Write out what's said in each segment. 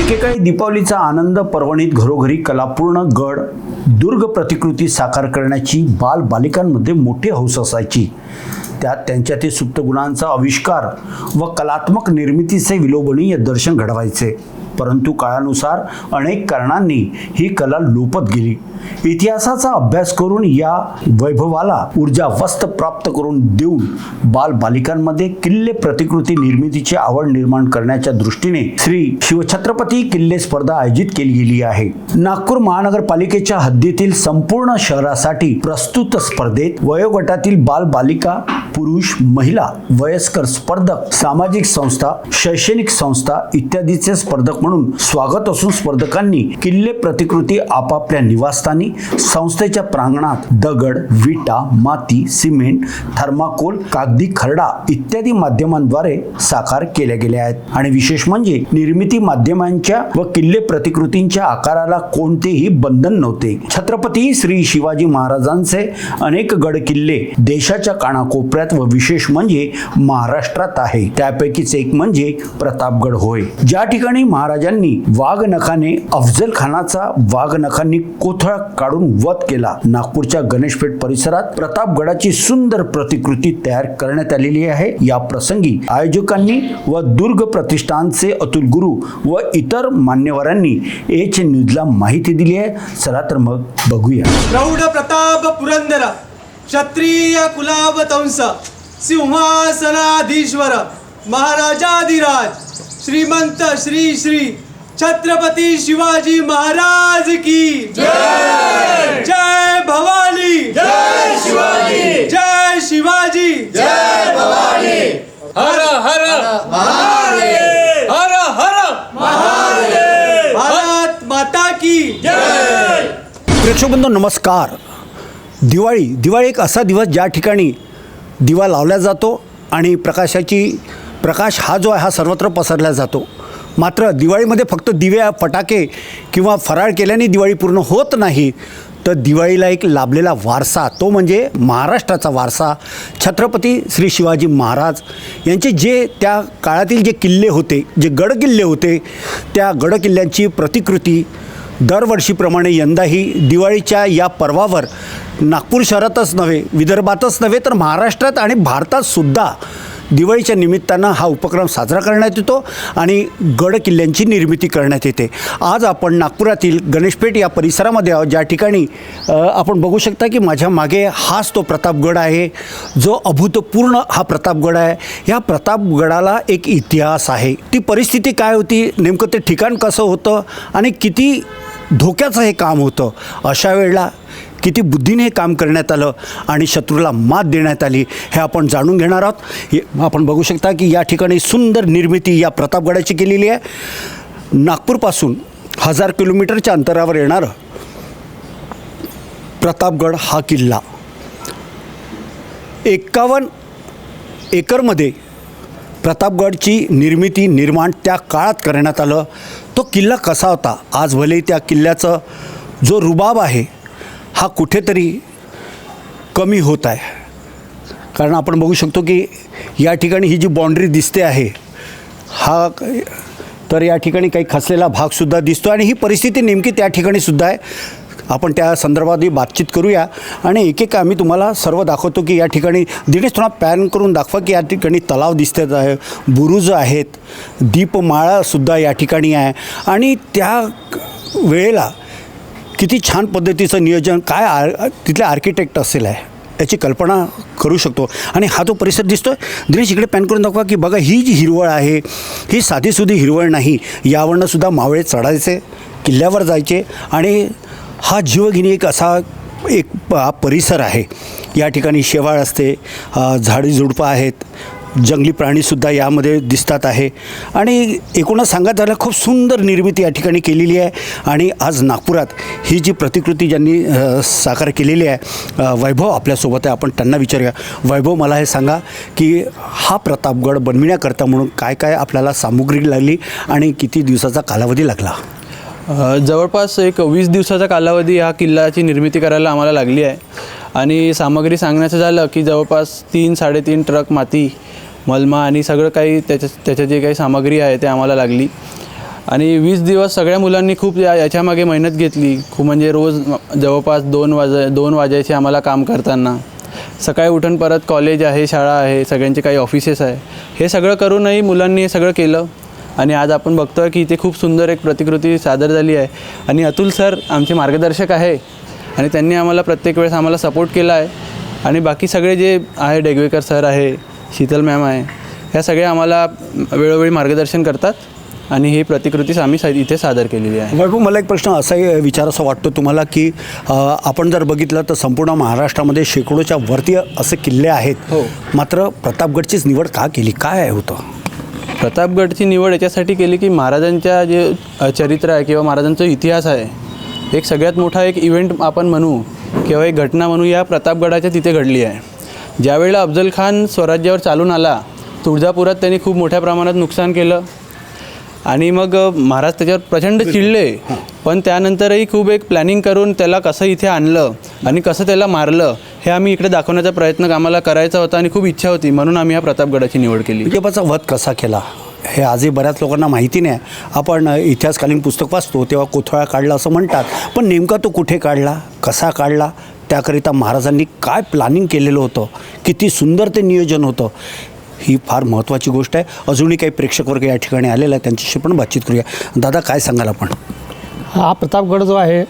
एकेकाळी दीपावलीचा आनंद पर्वणीत घरोघरी कलापूर्ण गड दुर्ग प्रतिकृती साकार करण्याची बालबालिकांमध्ये मोठी हौस असायची। त्यात त्यांच्यातील सुप्त गुणांचा आविष्कार व कलात्मक निर्मितीचे विलोभनीय दर्शन घडवायचे। परंतु काळानुसार अनेक कारणांनी ही कला लोपत गेली। इतिहासाचा अभ्यास करून या वैभवाला ऊर्जावस्थ प्राप्त करून देऊन बालबालिकांमध्ये किल्ले प्रतिकृती निर्मितीची आवड निर्माण करण्याच्या दृष्टीने श्री शिवछत्रपती किल्ले स्पर्धा आयोजित केली गेली आहे। नागपूर महानगरपालिकेच्या हद्दीतील संपूर्ण शहरासाठी प्रस्तुत स्पर्धेत वयोगटातील बालबालिका, पुरुष, महिला, वयस्कर स्पर्धक, सामाजिक संस्था, शैक्षणिक संस्था इत्यादीचे स्पर्धक म्हणून स्वागत असून स्पर्धकांनी किल्ले प्रतिकृती आपापल्या निवासस्थानी संस्थेच्या प्रांगणात दगड, विटा, माती, सिमेंट, थर्माकोल, कागदी खरडा इत्यादी माध्यमांद्वारे साकार केल्या गेल्या आहेत। आणि विशेष म्हणजे निर्मिती माध्यमांच्या व किल्ले प्रतिकृतींच्या आकाराला कोणतेही बंधन नव्हते। छत्रपती श्री शिवाजी महाराजांचे अनेक गड किल्ले देशाच्या कानाकोपऱ्यात व विशेष म्हणजे महाराष्ट्रात आहे। त्यापैकीच एक म्हणजे प्रतापगड होय, ज्या ठिकाणी महाराजांनी वाघनखाने अफजल खानाचा वाघनखांनी कोथळा काढून वध केला। नागपूरच्या गणेशपेठ परिसरात प्रतापगडाची सुंदर प्रतिकृती तयार करण्यात आलेली आहे। या प्रसंगी आयोजकांनी व दुर्ग प्रतिष्ठानचे अतुल गुरु व इतर मान्यवरांनी एच न्यूजला माहिती दिली आहे। चला तर मग बघूया। प्रौढ प्रताप पुरंदर क्षत्रिय कुलावतंस सिंहासनाधीश्वर महाराजाधिराज श्रीमंत श्री श्री छत्रपती शिवाजी महाराज की जय। जय भवानी, जय शिवाजी, जय शिवाजी, जय भवानी। हर हर महादेव, हर हर महादेव। भारत माता की जय। प्रेक्षकबंधू नमस्कार। दिवाळी एक असा दिवस ज्या ठिकाणी दिवा लावला जातो आणि प्रकाश हा जो आहे हा सर्वत्र पसरला जातो। मात्र दिवाळीमध्ये फक्त दिवे, फटाके किंवा फराळ केल्याने दिवाळी पूर्ण होत नाही, तर दिवाळीला एक लाभलेला वारसा, तो म्हणजे महाराष्ट्राचा वारसा। छत्रपती श्री शिवाजी महाराज यांचे जे त्या काळातील जे किल्ले होते, जे गडकिल्ले होते, त्या गडकिल्ल्यांची प्रतिकृती दरवर्षीप्रमाणे यंदाही दिवाळीच्या या पर्वावर नागपूर शहरातच नव्हे, विदर्भातच नव्हे, तर महाराष्ट्रात आणि भारतातसुद्धा दिवाळीच्या निमित्तानं हा उपक्रम साजरा करण्यात येतो आणि गड किल्ल्यांची निर्मिती करण्यात येते। आज आपण नागपुरातील गणेशपेठ या परिसरामध्ये आहोत, ज्या ठिकाणी आपण बघू शकता की माझ्या मागे हाच तो प्रतापगड आहे, जो अभूतपूर्ण हा प्रतापगड आहे। या प्रतापगडाला एक इतिहास आहे। ती परिस्थिती काय होती, नेमकं ते ठिकाण कसं होतं आणि किती धोक्याचं हे काम होतं, अशा वेळेला किती बुद्धीने हे काम करण्यात आलं आणि शत्रूला मात देण्यात आली, हे आपण जाणून घेणार आहोत। आपण बघू शकता की या ठिकाणी सुंदर निर्मिती या प्रतापगडाची केलेली आहे। नागपूरपासून 1000 किलोमीटरच्या अंतरावर येणारं प्रतापगड हा किल्ला 51 एकरमध्ये प्रतापगडची निर्माण त्या काळात करण्यात आलं। तो किल्ला कसा होता, आज भले त्या किल्ल्याचं जो रुबाब आहे हा कुठेतरी कमी होत आहे, कारण आपण बघू शकतो की या ठिकाणी ही जी बाउंड्री दिसते आहे हा, तर या ठिकाणी काही खचलेला भागसुद्धा दिसतो आणि ही परिस्थिती नेमकी त्या ठिकाणी सुद्धा आहे। आपण त्या संदर्भात बातचीत करूया आणि एक आम्ही तुम्हाला सर्व दाखवतो की या ठिकाणी दिनेश थोडा पॅन करून दाखवा की या ठिकाणी तलाव दिसतात आहे, बुरुज आहेत, दीपमाळासुद्धा या ठिकाणी आहे आणि त्या वेळेला किती छान पद्धतीचं नियोजन, काय तिथले आर्किटेक्ट असेल आहे याची कल्पना करू शकतो। आणि हा जो परिसर दिसतो आहे, दिनेश इकडे पॅन करून दाखवा की बघा, ही जी हिरवळ आहे ही साधीसुधी हिरवळ नाही, यावरनंसुद्धा मावळे चढायचे, किल्ल्यावर जायचे आणि हा जीवघेणी एक असा परिसर आहे। या ठिकाणी शेवाळ असते, झाडी झुडपं आहेत, जंगली प्राणीसुद्धा यामध्ये दिसतात आहे आणि एकूणच सांगायचं झालं खूप सुंदर निर्मिती या ठिकाणी केलेली आहे। आणि आज नागपुरात ही जी प्रतिकृती ज्यांनी साकार केलेली आहे, वैभव आपल्यासोबत आहे, आपण त्यांना विचारूया। वैभव, मला हे सांगा की हा प्रतापगड बनविण्याकरता म्हणून काय काय आपल्याला सामुग्री लागली आणि किती दिवसाचा कालावधी लागला? जवळपास एक 20 दिवसाचा कालावधी ह्या किल्ल्याची निर्मिती करायला आम्हाला लागली आहे आणि सामग्री सांगण्याचं झालं की जवळपास 3-3.5 ट्रक माती, मलमा आणि सगळं काही त्याच्या जे काही सामग्री आहे ते आम्हाला लागली। आणि 20 दिवस सगळ्या मुलांनी खूप याच्यामागे मेहनत घेतली. खूप म्हणजे रोज जवळपास 2 वाजायचे आम्हाला काम करताना. सकाळी उठून परत कॉलेज आहे, शाळा आहे, सगळ्यांचे काही ऑफिसेस आहे. हे सगळं करूनही मुलांनी हे सगळं केलं आणि आज आपण बघतोय की इथे खूप सुंदर एक प्रतिकृती सादर झाली आहे. आणि अतुल सर आमचे मार्गदर्शक आहे आणि त्यांनी आम्हाला प्रत्येक वेळेस आम्हाला सपोर्ट केला आहे. आणि बाकी सगळे जे आहे, डेगवेकर सर आहे, शीतल मॅम आहे, ह्या सगळ्या आम्हाला वेळोवेळी मार्गदर्शन करतात आणि ही प्रतिकृती आम्ही इथे सादर केलेली आहे. वैभव, मला एक प्रश्न असाही विचारासा वाटतो तुम्हाला की आपण जर बघितलं तर संपूर्ण महाराष्ट्रामध्ये शेकडोच्या वरती असे किल्ले आहेत. हो. मात्र प्रतापगडचीच निवड का केली? काय आहे होतं? प्रतापगडची निवड याच्यासाठी केली की महाराजांच्या जे चरित्र आहे किंवा महाराजांचा इतिहास आहे, एक सगळ्यात मोठा एक इव्हेंट आपण म्हणू किंवा एक घटना म्हणू, या प्रतापगडाच्या तिथे घडली आहे. ज्यावेळेला अफजल खान स्वराज्यावर चालून आला, तुळजापुरात त्यांनी खूप मोठ्या प्रमाणात नुकसान केलं आणि मग महाराज त्याच्यावर प्रचंड चिडले. पण त्यानंतरही खूप एक प्लॅनिंग करून त्याला कसं इथे आणलं आणि कसं त्याला मारलं हे आम्ही इकडे दाखवण्याचा प्रयत्न आम्हाला करायचा होता आणि खूप इच्छा होती, म्हणून आम्ही ह्या प्रतापगडाची निवड केली. औरंगजेबाचा वध कसा केला हे आजही बऱ्याच लोकांना माहिती नाही. आपण इतिहासकालीन पुस्तक वाचतो तेव्हा कोथळा काढला असं म्हणतात, पण नेमका तो कुठे काढला, कसा काढला, त्याकरिता महाराजांनी काय प्लॅनिंग केलेलं होतं, किती सुंदर ते नियोजन होतं, ही फार महत्त्वाची गोष्ट आहे. अजूनही काही प्रेक्षक वर्ग या ठिकाणी आलेला आहे, त्यांच्याशी पण बातचीत करूया. दादा, काय सांगाल आपण? हा प्रतापगड जो आहे,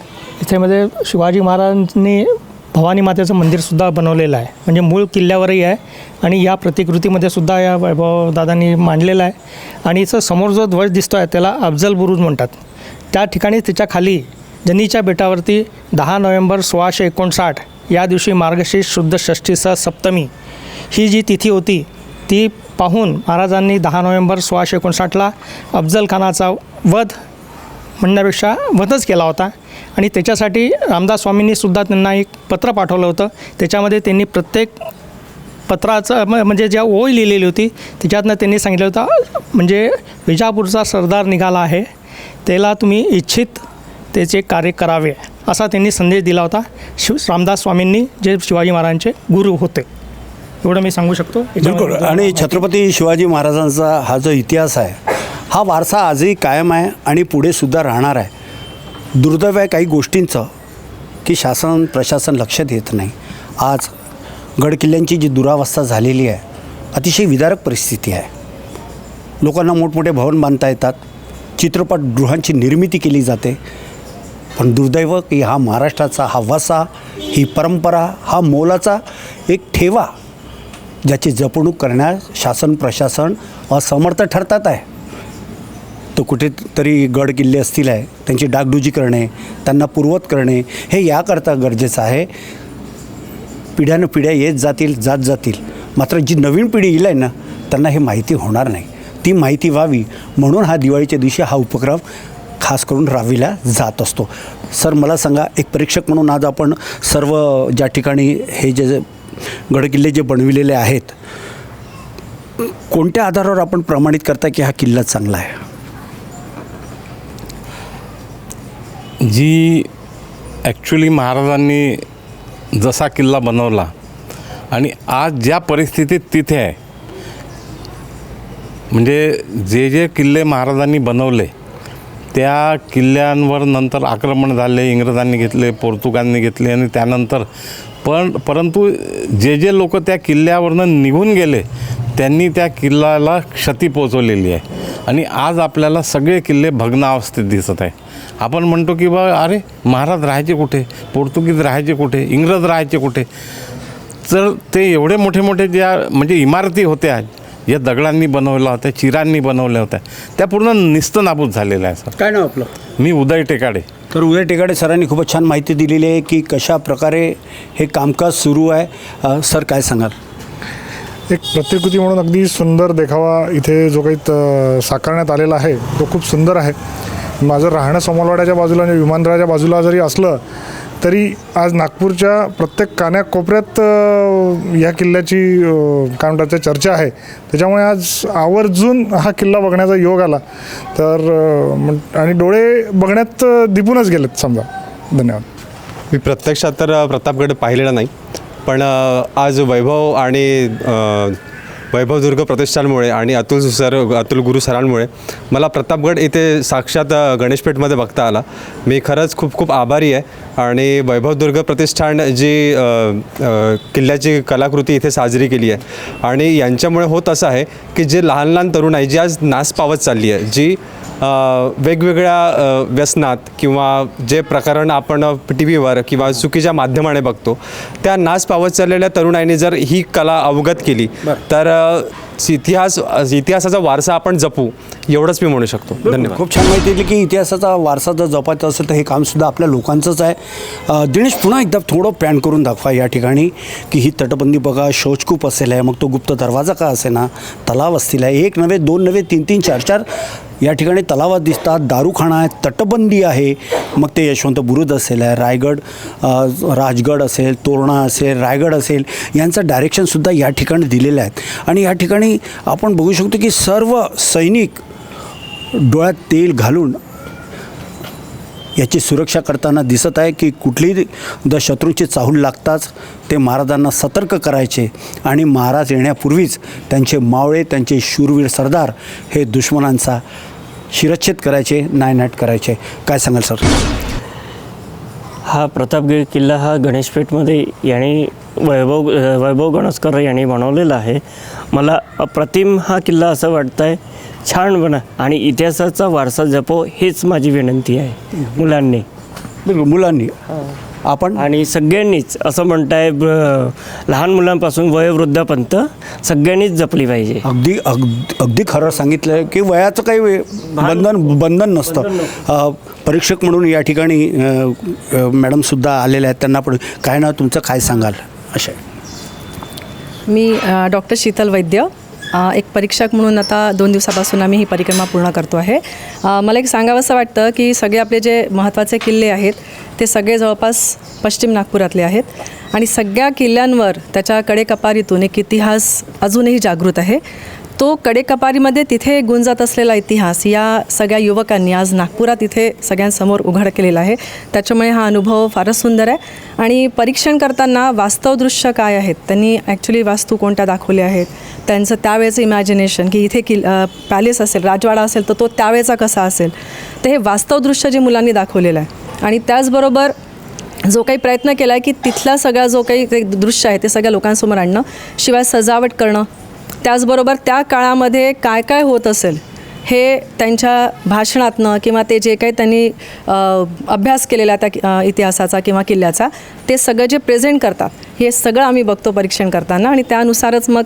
इथे शिवाजी महाराजांनी भवानी मातेचं मंदिरसुद्धा बनवलेलं आहे, म्हणजे मूळ किल्ल्यावरही आहे आणि या प्रतिकृतीमध्ये सुद्धा या वैभव दादांनी मांडलेलं आहे. आणि इथं समोर जो ध्वज दिसतो आहे त्याला अफजल बुरुज म्हणतात. त्या ठिकाणी त्याच्या खाली जनीच्या बेटावरती 10 नोव्हेंबर 1659 या दिवशी मार्गशीर्ष शुद्ध षष्ठीसह सप्तमी ही जी तिथी होती ती पाहून महाराजांनी 10 नोव्हेंबर 1659ला अफजल खानाचा वध म्हणण्यापेक्षा वधच केला होता. आणि त्याच्यासाठी रामदास स्वामींनीसुद्धा त्यांना एक पत्र पाठवलं होतं. त्याच्यामध्ये त्यांनी प्रत्येक पत्राचं म्हणजे ज्या ओळ लिहिलेली होती त्याच्यातनं त्यांनी सांगितलं होतं, म्हणजे विजापूरचा सरदार निघाला आहे, त्याला तुम्ही इच्छित त्याचे कार्य करावे असा त्यांनी संदेश दिला होता. रामदास स्वामींनी जे शिवाजी महाराजांचे गुरु होते, एवढं मी सांगू शकतो. बिलकुल. आणि छत्रपती शिवाजी महाराजांचा हा जो इतिहास आहे, हा वारसा आजही कायम आहे आणि पुढे सुद्धा राहणार आहे. दुर्दैव आहे काही गोष्टींचं की शासन प्रशासन लक्ष देत नाही. आज गडकिल्ल्यांची जी दुरावस्था झालेली आहे, अतिशय विदारक परिस्थिती आहे. लोकांना मोठमोठे भवन बांधता येतात, चित्रपटगृहांची निर्मिती केली जाते, पण दुर्दैव की हा महाराष्ट्राचा हा वसा, ही परंपरा, हा मोलाचा एक ठेवा, ज्याची जपणूक करण्यास शासन प्रशासन असमर्थ ठरतात आहे. तो कुठेतरी गड किल्ले असतील आहे, त्यांची डागडुजी करणे, त्यांना पूर्वत करणे हे याकरता गरजेचं आहे. पिढ्यानं पिढ्या जात जातील, मात्र जी नवीन पिढी येईल आहे ना, त्यांना हे माहिती होणार नाही. ती माहिती व्हावी म्हणून हा दिवाळीच्या दिवशी हा उपक्रम खास करून राबविला जात असतो. सर, मला सांगा, एक प्रेक्षक म्हणून आज आपण सर्व ज्या ठिकाणी हे जे गडकिल्ले जे बनविलेले आहेत, कोणत्या आधारावर आपण प्रमाणित करता की हा किल्ला चांगला आहे? जी ॲक्च्युली महाराजांनी जसा किल्ला बनवला आणि आज ज्या परिस्थितीत तिथे आहे, म्हणजे जे किल्ले महाराजांनी बनवले त्या किल्ल्यांवर नंतर आक्रमण झाले, इंग्रजांनी घेतले, पोर्तुगालने घेतले आणि त्यानंतर परंतु जे लोक त्या किल्ल्यावरनं निघून गेले त्यांनी त्या किल्ल्याला क्षती पोचवलेली आहे. आणि आज आपल्याला सगळे किल्ले भग्नावस्थेत दिसत आहे. आपण म्हणतो की बा अरे महाराज राहायचे कुठे, पोर्तुगीज राहायचे कुठे, इंग्रज राहायचे कुठे. तर ते एवढे मोठे मोठे ज्या म्हणजे इमारती होत्या, या दगडांनी बनवल्या होत्या, चिरांनी बनवल्या होत्या, त्या पूर्ण निस्तनाबूत झालेल्या आहे. सर, काय नाव आपलं? मी उदय टेकाडे. तर उदय टेकाडे सरांनी खूपच छान माहिती दिलेली आहे की कशा प्रकारे हे कामकाज सुरू आहे. सर, काय सांगाल? एक प्रतिकृती म्हणून अगदी सुंदर देखावा इथे जो काही साकारण्यात आलेला आहे तो खूप सुंदर आहे. माझं राहणं समोलवाड्याच्या बाजूला आणि विमानतळाच्या बाजूला जरी असलं तरी आज नागपूरच्या प्रत्येक कान्याकोपऱ्यात या किल्ल्याची काय म्हणतात चर्चा आहे. त्याच्यामुळे आज आवर्जून हा किल्ला बघण्याचा योग आला. तर आणि डोळे बघण्यात दिपूनच गेलेत समजा. धन्यवाद. मी प्रत्यक्षात तर प्रतापगड पाहिलेला नाही, पण आज वैभव आणि वैभवदुर्ग प्रतिष्ठानमुळे आणि अतुल गुरु सरांमुळे मला प्रतापगड इथे साक्षात गणेशपेठमध्ये बघता आला. मी खरंच खूप खूप आभारी आहे आणि वैभवदुर्ग प्रतिष्ठान जी किल्ल्याची कलाकृती इथे साजरी केली आहे आणि यांच्यामुळे होत असं आहे की जे लहान लहान तरुण आहे जी आज नास पावत चालली आहे, जी वेगवेगळ्या व्यसनात किंवा जे प्रकरण आपण टी व्हीवर किंवा चुकीच्या माध्यमाने बघतो, त्या नाश पावत चाललेल्या तरुणाईने जर ही कला अवगत केली तर इतिहासाचा वारसा आपण जपू, एवढंच मी म्हणू शकतो. धन्यवाद. खूप छान माहिती दिली की इतिहासाचा वारसा जर जपायचा असेल तर हे कामसुद्धा आपल्या लोकांचंच आहे. दिनेश, पुन्हा एकदा थोडं पॅन करून दाखवा या ठिकाणी की ही तटबंदी बघा, शौचकूप असेल आहे, मग तो गुप्त दरवाजा का असेना, तलाव असतील आहे, 1 नव्हे 2 नव्हे 3 4 या ठिकाणी तलावात दिसतात, दारूखाना आहे, तटबंदी आहे, मग ते यशवंत बुरुज असेल आहे, रायगड राजगड असेल, तोरणा असेल, रायगड असेल, यांचं डायरेक्शनसुद्धा या ठिकाणी दिलेलं आहे. आणि या ठिकाणी आपण बघू शकतो की सर्व सैनिक डोळ्यात तेल घालून याची सुरक्षा करताना दिसत आहे की कुठलीही शत्रूची चाहूल लागताच ते महाराजांना सतर्क करायचे आणि महाराज येण्यापूर्वीच त्यांचे मावळे, त्यांचे शूरवीर सरदार हे दुश्मनांचा शिरच्छेद करायचे, नायनाट करायचे. काय सांगाल सर? हा प्रतापगड किल्ला हा गणेशपेठमध्ये याने वैभव गणेशकर यांनी बनवलेला आहे. मला अप्रतिम हा किल्ला असं वाटतं आहे, छान बना आणि इतिहासाचा वारसा जपो हेच माझी विनंती आहे मुलांनी. बिलकुल, मुलांनी आपण आणि सगळ्यांनीच असं म्हणताय लहान मुलांपासून वयोवृद्धापर्यंत सगळ्यांनीच जपली पाहिजे. अगदी खरं सांगितलं आहे की वयाचं काही बंधन नसतं. परीक्षक म्हणून या ठिकाणी मॅडमसुद्धा आलेल्या आहेत, त्यांना पण काय ना तुमचं काय सांगाल? अशा मी डॉक्टर शीतल वैद्य, एक परीक्षक म्हणून आता 2 दिवसापासून आम्ही ही परिक्रमा पूर्ण करतो आहे. मला एक सांगावंसं वाटतं की सगळे आपले जे महत्त्वाचे किल्ले आहेत ते सगळे जवळपास पश्चिम नागपुरातले आहेत आणि सगळ्या किल्ल्यांवर त्याच्या कडेकपारीतून एक इतिहास अजूनही जागृत आहे. तो कडेकपारीमध्ये तिथे गुंजत असलेला इतिहास या सगळ्या युवकांनी आज नागपुरात इथे सगळ्यांसमोर उघड केलेला आहे. त्याच्यामुळे हा अनुभव फारच सुंदर आहे. आणि परीक्षण करताना वास्तव दृश्य काय आहेत, त्यांनी ॲक्च्युली वास्तू कोणत्या दाखवल्या आहेत, त्यांचं त्यावेळेचं इमॅजिनेशन की इथे पॅलेस असेल, राजवाडा असेल तर तो त्यावेळेचा कसा असेल, तर हे वास्तव दृश्य जे मुलांनी दाखवलेलं आहे. आणि त्याचबरोबर जो काही प्रयत्न केला आहे की तिथला सगळा जो काही ते दृश्य आहे ते सगळ्या लोकांसमोर आणणं, शिवाय सजावट करणं, त्याचबरोबर त्या काळामध्ये काय काय होत असेल हे त्यांच्या भाषणातनं किंवा ते जे काही त्यांनी अभ्यास केलेला त्या इतिहासाचा किंवा किल्ल्याचा ते सगळं जे प्रेझेंट करतात हे सगळं आम्ही बघतो परीक्षण करताना आणि त्यानुसारच मग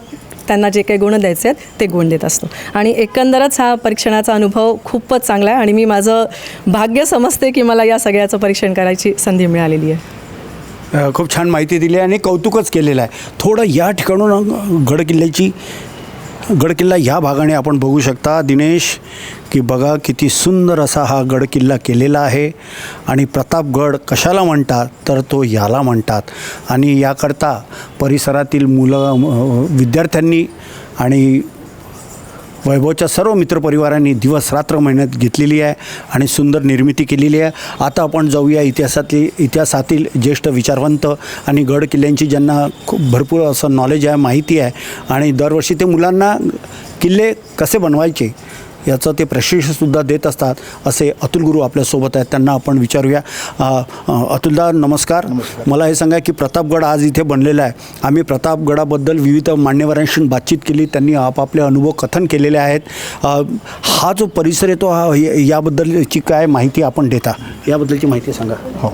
त्यांना जे काही गुण द्यायचे आहेत ते गुण देत असतो. आणि एकंदरच हा परीक्षणाचा अनुभव खूपच चांगला आहे आणि मी माझं भाग्य समजते की मला या सगळ्याचं परीक्षण करायची संधी मिळालेली आहे. खूप छान माहिती दिली आहे आणि कौतुकच केलेलं आहे. थोडं या ठिकाणून गडकिल्ला ह्या भागाने आपण बघू शकता दिनेश की बघा किती सुंदर असा हा गडकिल्ला केलेला आहे. आणि प्रतापगड कशाला म्हणतात तर तो याला म्हणतात. आणि याकरता परिसरातील विद्यार्थ्यांनी आणि वैभवच्या सर्व मित्रपरिवारांनी दिवस रात्र मेहनत घेतलेली आहे आणि सुंदर निर्मिती केलेली आहे. आता आपण जाऊया इतिहासातील ज्येष्ठ विचारवंत आणि गड किल्ल्यांची ज्यांना खूप भरपूर असं नॉलेज आहे, माहिती आहे आणि दरवर्षी ते मुलांना किल्ले कसे बनवायचे याचं ते प्रशिक्षणसुद्धा देत असतात असे अतुल गुरु आपल्यासोबत आहेत, त्यांना आपण विचारूया. अतुलदा नमस्कार. मला हे सांगा की प्रतापगड आज इथे बनलेला आहे. आम्ही प्रतापगडाबद्दल विविध मान्यवरांशी बातचीत केली, त्यांनी आपापले अनुभव कथन केलेले आहेत. हा जो परिसर आहे तो याबद्दलची काय माहिती आपण देता, याबद्दलची माहिती सांगा. हो,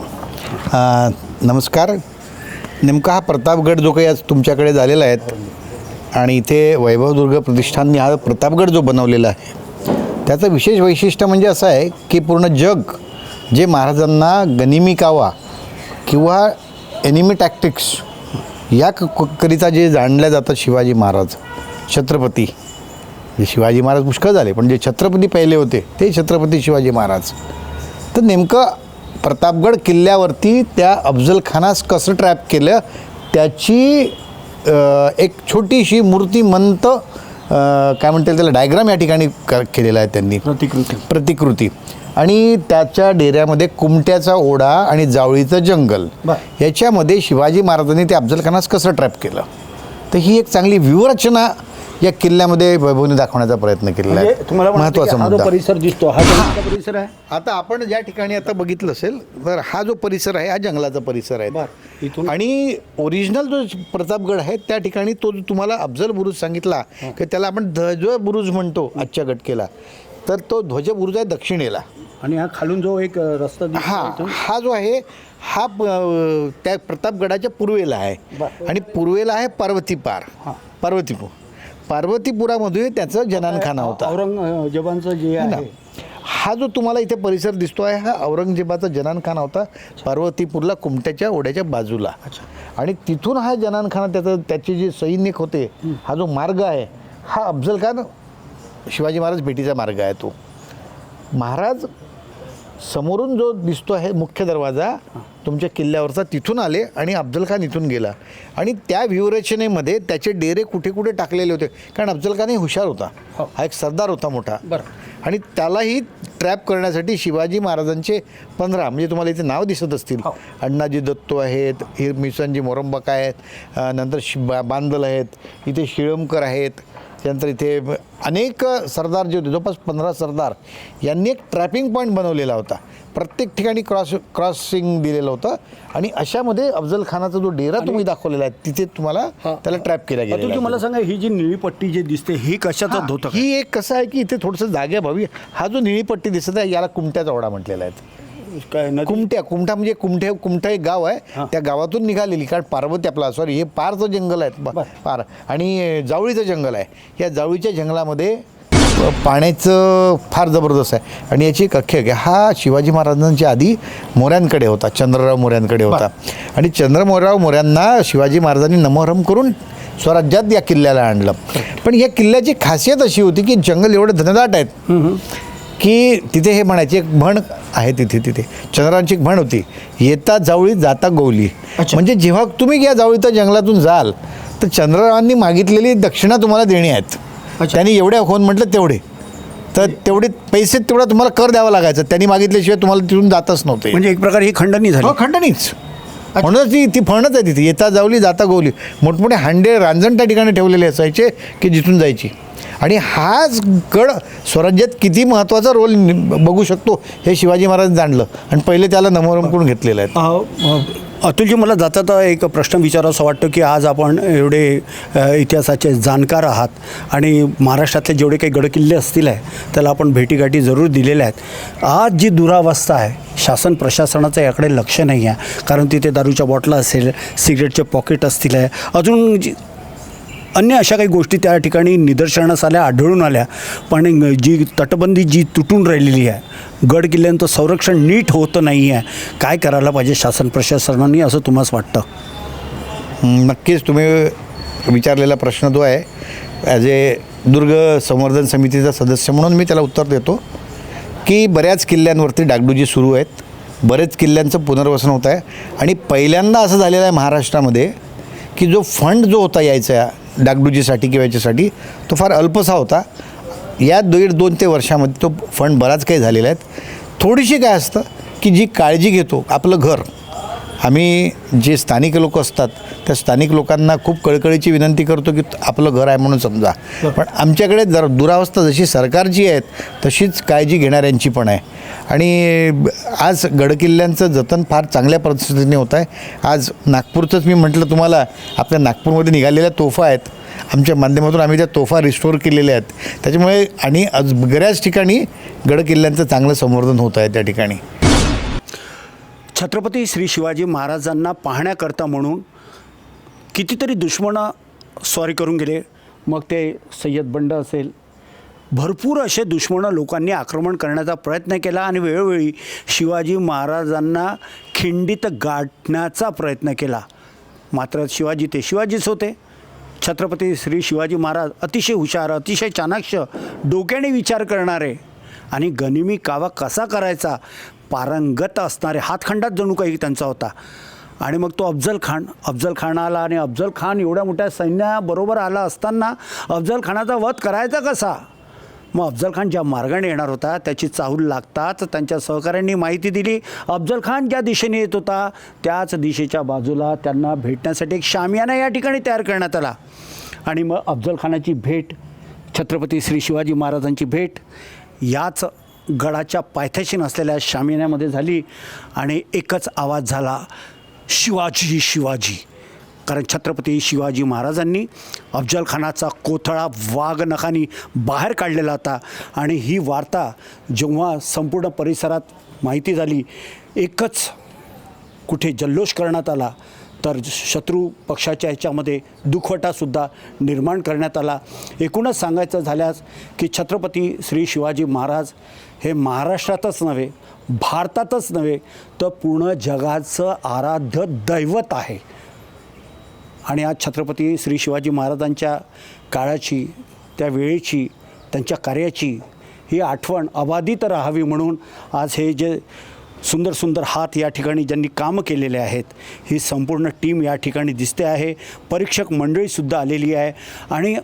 नमस्कार. नेमका हा प्रतापगड जो काही आज तुमच्याकडे झालेला आहे आणि इथे वैभवदुर्ग प्रतिष्ठानने हा प्रतापगड जो बनवलेला आहे त्याचं विशेष वैशिष्ट्य म्हणजे असं आहे की पूर्ण जग जे महाराजांना गनिमी कावा किंवा एनिमी टॅक्टिक्स या करिता जे जाणल्या जातात शिवाजी महाराज छत्रपती, जे शिवाजी महाराज पुष्कळ झाले पण जे छत्रपती पहिले होते ते छत्रपती शिवाजी महाराज, तर नेमकं प्रतापगड किल्ल्यावरती त्या अफजलखानास कसं ट्रॅप केलं त्याची एक छोटीशी मूर्तिमंत काय म्हणता येईल त्याला डायग्राम या ठिकाणी केलेला आहे त्यांनी, प्रतिकृती. आणि त्याच्या डेऱ्यामध्ये कुमट्याचा ओढा आणि जावळीचं जंगल याच्यामध्ये शिवाजी महाराजांनी ते अफजलखानास कसं ट्रॅप केलं, तर ही एक चांगली व्यूहरचना या किल्ल्यामध्ये वैभवने दाखवण्याचा प्रयत्न केलेला म्हणजे आहे. तुम्हाला महत्त्वाचा हा जो मुद्दा. परिसर दिसतो हा जंगलाचा परिसर आहे. आता आपण ज्या ठिकाणी आता बघितलं असेल तर हा जो परिसर आहे हा जंगलाचा परिसर आहे. बरं. इथून आणि ओरिजिनल जो प्रतापगड आहे त्या ठिकाणी तो जो तुम्हाला अफजल बुरुज सांगितला की त्याला आपण ध्वज बुरुज म्हणतो आजच्या घटकेला, तर तो ध्वज बुरुज आहे दक्षिणेला. आणि हा खालून जो एक रस्ता दिसतो हा जो आहे हा त्या प्रतापगडाच्या पूर्वेला आहे आणि पूर्वेला आहे पार्वतीपार. पार्वतीपुरामध्ये त्याचं जनानखाना होता. औरंगजेबांचं जे आहे हा जो तुम्हाला इथे परिसर दिसतो आहे हा औरंगजेबाचा जनानखाना होता पार्वतीपूरला कुमट्याच्या ओढ्याच्या बाजूला. आणि तिथून हा जनानखाना त्याचे जे सैनिक होते, हा जो मार्ग आहे हा अफजल खान शिवाजी महाराज भेटीचा मार्ग आहे. तो महाराज समोरून जो दिसतो आहे मुख्य दरवाजा तुमच्या किल्ल्यावरचा, तिथून आले आणि अफजल खान इथून गेला. आणि त्या व्यूहरचनेमध्ये त्याचे डेरे कुठे कुठे टाकलेले होते, कारण अफजल खान हे हुशार होता, हा एक सरदार होता मोठा. आणि त्यालाही ट्रॅप करण्यासाठी शिवाजी महाराजांचे 15 म्हणजे तुम्हाला इथे नाव दिसत असतील, अण्णाजी दत्तो आहेत, मिसांजी मोरंबका आहेत, नंतर बांदल आहेत, इथे शिळमकर आहेत, त्यानंतर इथे अनेक सरदार जे होते जवळपास 15 सरदार यांनी एक ट्रॅपिंग पॉईंट बनवलेला होता. प्रत्येक ठिकाणी क्रॉसिंग दिलेलं होतं. आणि अशामध्ये अफजल खानाचा जो डेरा तुम्ही दाखवलेला आहे तिथे तुम्हाला त्याला ट्रॅप केला गेला. तुम्हाला सांगा ही जी निळी पट्टी जी दिसते ही कशाचा धोतं? ही एक कसं आहे की इथे थोडंसं जाग्याभावी हा जो निळी पट्टी दिसत आहे याला कुमट्याचा ओढा म्हटलेला आहे. कुमठा म्हणजे कुमठा एक गाव आहे, त्या गावातून निघालेली, कारण पार्वती आपला हे पारचं जंगल आहे पार आणि जावळीचं जंगल आहे. या जावळीच्या जंगलामध्ये पाण्याचं फार जबरदस्त आहे. आणि याची एक अख्खी हा शिवाजी महाराजांच्या आधी मोऱ्यांकडे होता, चंद्रराव मोऱ्यांकडे होता. आणि चंद्रराव मोऱ्यांना शिवाजी महाराजांनी नमोहरम करून स्वराज्यात या किल्ल्याला आणलं. पण या किल्ल्याची खासियत अशी होती की जंगल एवढं घनदाट आहेत की तिथे हे म्हणायचे एक म्हण आहे, तिथे चंद्रांची एक म्हण होती, येता जावळी जाता गोवली. म्हणजे जेव्हा तुम्ही या जावळीच्या जंगलातून जाल तर चंद्ररावांनी मागितलेली दक्षिणा तुम्हाला देणी आहेत. त्यांनी एवढ्या होऊन म्हटलं तेवढे, तर तेवढे पैसे तेवढा तुम्हाला कर द्यावा लागायचा. त्यांनी मागितल्याशिवाय तुम्हाला तिथून जातच नव्हते. म्हणजे एक प्रकारे ही खंडणी झाली. खंडणीच म्हणूनच ती फळणच आहे तिथे, येता जावली जाता गोवली. मोठमोठे हांडे रांजण त्या ठिकाणी ठेवलेले असायचे की जिथून जायची. आणि हाच गड स्वराज्यात किती महत्त्वाचा रोल बघू शकतो हे शिवाजी महाराज जाणलं आणि पहिले त्याला नमोहरम करून घेतलेलं आहे. अतुलजी, मला जाता एक प्रश्न विचारावंसं वाटतं की आज आपण एवढे इतिहासाचे जाणकार आहात आणि महाराष्ट्रातले जेवढे काही गडकिल्ले असतील आहे त्याला आपण भेटीगाठी जरूर दिलेल्या आहेत. आज जी दुरावस्था आहे, शासन प्रशासनाचं याकडे लक्ष नाही आहे, कारण तिथे दारूच्या बॉटला असेल, सिगरेटचे पॉकेट असतील आहे, अजून अन्य अशा काही गोष्टी त्या ठिकाणी निदर्शनास आल्या, आढळून आल्या. पण जी तटबंदी जी तुटून राहिलेली आहे, गड किल्ल्यांचं संरक्षण नीट होतं नाही आहे, काय करायला पाहिजे शासन प्रशासनाने असं तुम्हाला वाटतं? नक्कीच तुम्ही विचारलेला प्रश्न जो आहे, ॲज ए दुर्ग संवर्धन समितीचा सदस्य म्हणून मी त्याला उत्तर देतो की बऱ्याच किल्ल्यांवरती डागडुजी सुरू आहेत, बरेच किल्ल्यांचं पुनर्वसन होत आहे. आणि पहिल्यांदा असं झालेलं आहे महाराष्ट्रामध्ये की जो फंड जो होता यायचा डागडुजीसाठी किंवा याच्यासाठी तो फार अल्पसा होता. या 1.5-2 वर्षामध्ये तो फंड बराच काही झालेला आहे. थोडीशी काय असतं की जी काळजी घेतो आपलं घर, आम्ही जे स्थानिक लोक असतात त्या स्थानिक लोकांना खूप कळकळीची विनंती करतो की आपलं घर आहे म्हणून समजा. पण आमच्याकडे दुरावस्था जशी सरकारची आहेत तशीच काळजी घेणाऱ्यांची पण आहे. आणि आज गडकिल्ल्यांचं जतन फार चांगल्या पद्धतीने होत आहे. आज नागपूरचंच मी म्हटलं तुम्हाला, आपल्या नागपूरमध्ये निघालेल्या तोफा आहेत, आमच्या माध्यमातून आम्ही त्या तोफा रिस्टोअर केलेल्या आहेत. त्याच्यामुळे आणि आज बऱ्याच ठिकाणी गडकिल्ल्यांचं चांगलं संवर्धन होत आहे त्या ठिकाणी. छत्रपती श्री शिवाजी महाराजांना पाहण्याकरता म्हणून कितीतरी दुश्मनं स्वारी करून गेले, मग ते सय्यद बंड असेल, भरपूर असे दुश्मनं लोकांनी आक्रमण करण्याचा प्रयत्न केला आणि वेळोवेळी शिवाजी महाराजांना खिंडीत गाठण्याचा प्रयत्न केला. मात्र शिवाजी ते शिवाजीच होते. छत्रपती श्री शिवाजी महाराज अतिशय हुशार, अतिशय चाणाक्ष, डोक्याने विचार करणारे आणि गनिमी कावा कसा करायचा पारंगत असणारे, हातखंडात जणू काही त्यांचा होता. आणि मग तो अफजल खान आला आणि अफजल खान एवढ्या मोठ्या सैन्याबरोबर आला असताना अफजल खानाचा वध करायचा कसा? मग अफजल खान ज्या मार्गाने येणार होता त्याची चाहूल लागताच त्यांच्या सहकाऱ्यांनी माहिती दिली. अफजल खान ज्या दिशेने येत होता त्याच दिशेच्या बाजूला त्यांना भेटण्यासाठी एक शामियाना या ठिकाणी तयार करण्यात आला. आणि मग अफजलखानाची भेट, छत्रपती श्री शिवाजी महाराजांची भेट याच गडाच्या पायथ्याशी नसलेल्या शामियान्यामध्ये झाली आणि एकच आवाज झाला, शिवाजी शिवाजी. कारण छत्रपती शिवाजी महाराजांनी अफजलखानाचा कोथळा वाघनखांनी बाहेर काढलेला होता. आणि ही वार्ता जेव्हा संपूर्ण परिसरात माहिती झाली, एकच कुठे जल्लोष करण्यात आला, तर शत्रू पक्षाच्या ह्याच्यामध्ये दुखवटासुद्धा निर्माण करण्यात आला. एकूणच सांगायचं झाल्यास की छत्रपती श्री शिवाजी महाराज हे महाराष्ट्रातच नव्हे, भारतातच नव्हे, तर पूर्ण जगाचं आराध्य दैवत आहे. आणि आज छत्रपती श्री शिवाजी महाराजांच्या काळाची, त्या वेळेची, त्यांच्या कार्याची ही आठवण अबाधित राहावी म्हणून आज हे जे सुंदर सुंदर हात या ठिकाणी ज्यांनी कामं केलेले आहेत, ही संपूर्ण टीम या ठिकाणी दिसते आहे. परीक्षक मंडळीसुद्धा आलेली आहे. आणि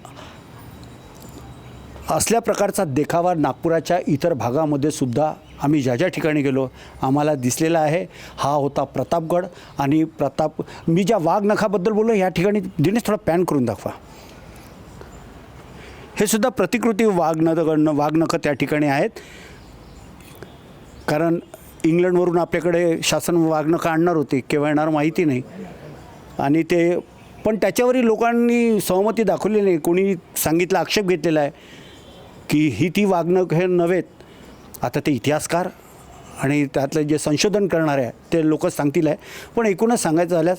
असल्या प्रकारचा देखावा नागपुराच्या इतर भागामध्ये सुद्धा आम्ही ज्या ज्या ठिकाणी गेलो आम्हाला दिसलेला आहे. हा होता प्रतापगड. आणि मी ज्या वाघनखाबद्दल बोललो, या ठिकाणी दिनेश थोडा पॅन करून दाखवा. हे सुद्धा प्रतिकृती वाघनखं त्या ठिकाणी आहेत. कारण इंग्लंडवरून आपल्याकडे शासन वाघनखं आणणार होते, केव्हा येणार माहिती नाही. आणि ते पण त्याच्यावरही लोकांनी सहमती दाखवली नाही. कोणी सांगितलं, आक्षेप घेतलेला आहे की ही ती वाघनखं हे नव्हेत. आता ते इतिहासकार आणि त्यातलं जे संशोधन करणारे आहे ते लोक सांगतील आहे. पण एकूणच सांगायचं झाल्यास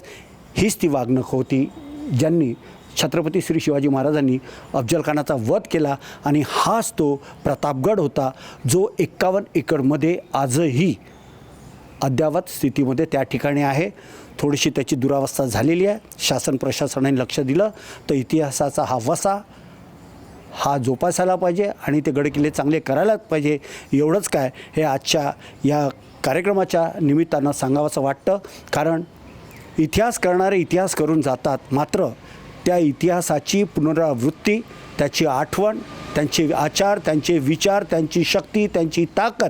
हीच ती वाघनखं होती ज्यांनी छत्रपती श्री शिवाजी महाराजांनी अफजलखानाचा वध केला. आणि हाच तो प्रतापगड होता जो 51 एकरमध्ये आजही अद्ययावत स्थितीमध्ये त्या ठिकाणी आहे. थोडीशी त्याची दुरावस्था झालेली आहे. शासन प्रशासनाने लक्ष दिलं तर इतिहासाचा हा वसा हा जोपासायला पाहिजे आणि ते गडकिल्ले चांगले करायलाच पाहिजे. एवढंच काय हे आजच्या या कार्यक्रमाच्या निमित्तानं सांगावंसं वाटतं. कारण इतिहास करणारे इतिहास करून जातात, मात्र त्या इतिहासाची पुनरावृत्ती, त्याची आठवण, त्यांचे आचार, त्यांचे विचार, त्यांची शक्ती, त्यांची ताकद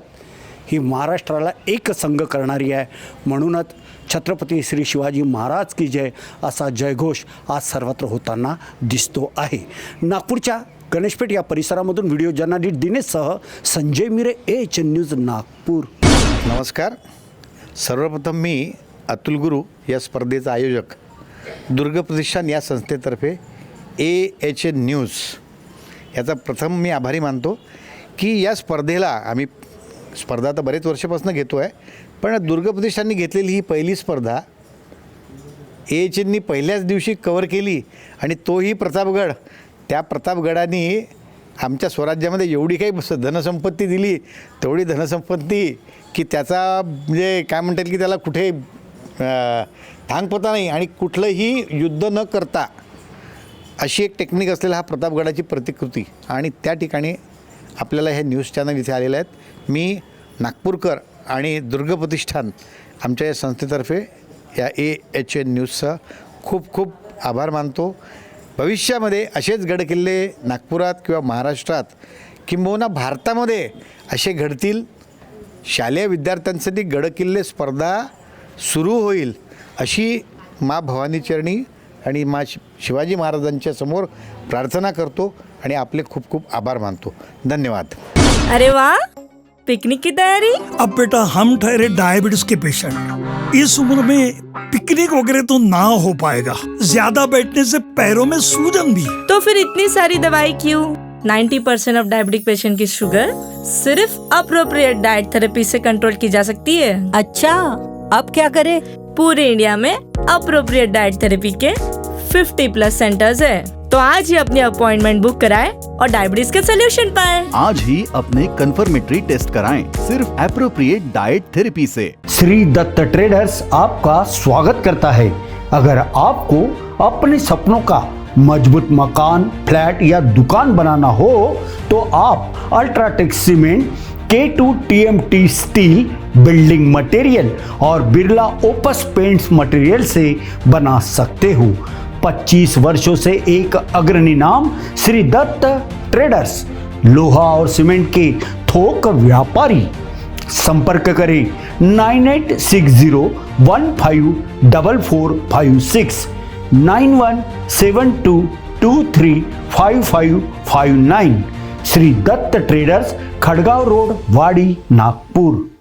ही महाराष्ट्राला एकसंघ करणारी आहे. म्हणूनच छत्रपती श्री शिवाजी महाराज की जय असा जयघोष आज सर्वत्र होताना दिसतो आहे. नागपूरच्या गणेशपेठ या परिसरामधून व्हिडिओ जर्नलिस्ट दिनेशसह संजय मिरे, एच न्यूज नागपूर. नमस्कार. सर्वप्रथम मी अतुल गुरु या स्पर्धेचा आयोजक दुर्ग प्रतिष्ठान या संस्थेतर्फे AHN न्यूज याचा प्रथम मी आभारी मानतो की या स्पर्धेला आम्ही स्पर्धा तर बरेच वर्षापासून घेतो आहे, पण दुर्ग प्रतिष्ठाननी घेतलेली ही पहिली स्पर्धा AHNनी पहिल्याच दिवशी कवर केली. आणि तोही प्रतापगड. त्या प्रतापगडाने आमच्या स्वराज्यामध्ये एवढी काही धनसंपत्ती दिली, तेवढी धनसंपत्ती की त्याचा म्हणजे काय म्हणता येईल की त्याला कुठे थांगपता नाही. आणि कुठलंही युद्ध न करता अशी एक टेक्निक असलेला हा प्रतापगडाची प्रतिकृती. आणि त्या ठिकाणी आपल्याला हे न्यूज चॅनल इथे आलेले आहेत. मी नागपूरकर आणि दुर्ग प्रतिष्ठान आमच्या या संस्थेतर्फे या AHN न्यूजचा खूप खूप आभार मानतो. भविष्यामध्ये असेच गडकिल्ले नागपुरात किंवा महाराष्ट्रात किंबहुना भारतामध्ये असे घडतील. शालेय विद्यार्थ्यांसाठी गडकिल्ले स्पर्धा सुरू होईल अशी माँ भवानी चरणी आणि माँ शिवाजी महाराजांच्या समोर प्रार्थना करतो आणि आपले खूप खूप आभार मानतो. धन्यवाद. अरे वाह, पिकनिक की तैयारी? अब बेटा हम ठहरे डायबिटीज के पेशेंट, इस उम्र में पिकनिक वगैरह तो ना हो पाएगा. ज्यादा बैठने से पैरों में सूजन भी. तो फिर इतनी सारी दवाई क्यों? 90% ऑफ डायबिटिक पेशेंट की शुगर सिर्फ अप्रोप्रिएट डाइट थेरेपी से कंट्रोल की जा सकती है. अच्छा, अब क्या करें? पूरे इंडिया में अप्रोप्रिएट डाइट थेरेपी के 50+ सेंटर्स है. तो आज ही अपनी अपॉइंटमेंट बुक कराएं और डायबिटीज के सोल्यूशन पाएं. आज ही अपने कंफर्मेटरी टेस्ट कराएं सिर्फ एप्रोप्रिएट डाइट थेरेपी से. श्री दत्त ट्रेडर्स आपका स्वागत करता है. अगर आपको अपने सपनों का मजबूत मकान, फ्लैट या दुकान बनाना हो तो आप UltraTech cement, K2 TMT steel, building material और बिरला ओपस पेंट्स मटेरियल से बना सकते हो. 25 वर्षों से एक अग्रणी नाम श्री दत्त ट्रेडर्स, लोहा और सीमेंट के थोक व्यापारी. संपर्क करें 9860154456, 9172 235559. श्री दत्त ट्रेडर्स, खडगाव रोड, वाडी, नागपूर.